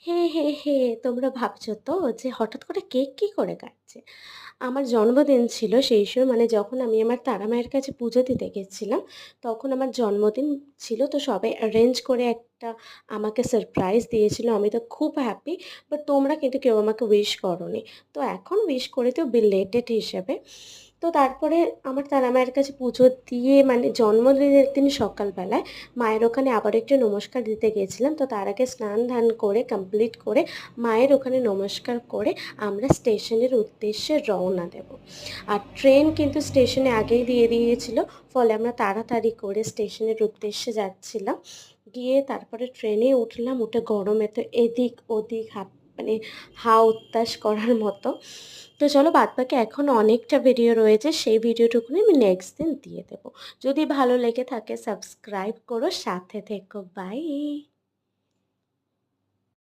হে, তোমরা ভাবছো তো যে হঠাৎ করে কেক কি করে কাটছে? আমার জন্মদিন ছিল সেই সময় মানে যখন আমি আমার তারা মায়ের কাছে পুজো দিতে গেছিলাম, তখন আমার জন্মদিন ছিল। তো সবাই অ্যারেঞ্জ করে একটা আমাকে সারপ্রাইজ দিয়েছিল। আমি তো খুব হ্যাপি। বাট তোমরা কিন্তু কেউ আমাকে উইশ করোনি। তো এখন উইশ করে দিও বিলেটেড হিসেবে। তো তারপরে আমার তারা মায়ের কাছে পুজো দিয়ে মানে জন্মদিনের দিন সকালবেলায় মায়ের ওখানে আবার একটু নমস্কার দিতে গিয়েছিলাম। তো তার আগে স্নান ধান করে কমপ্লিট করে মায়ের ওখানে নমস্কার করে আমরা স্টেশনের উদ্দেশ্যে রওনা দেব। আর ট্রেন কিন্তু স্টেশনে আগেই দিয়ে দিয়েছিল। ফলে আমরা তাড়াতাড়ি করে স্টেশনের উদ্দেশ্যে যাচ্ছিলাম। গিয়ে তারপরে ট্রেনে উঠলাম। উঠে গরমে তো এদিক ওদিক মানে হা উত্তাস করার মতো। তো চলো বাদবাকি এখনও অনেকটা ভিডিও রয়েছে, সেই ভিডিওটুকুনি আমি নেক্সট দিন দিয়ে দেবো। যদি ভালো লেগে থাকে সাবস্ক্রাইব করো, সাথে থেকো। বাই।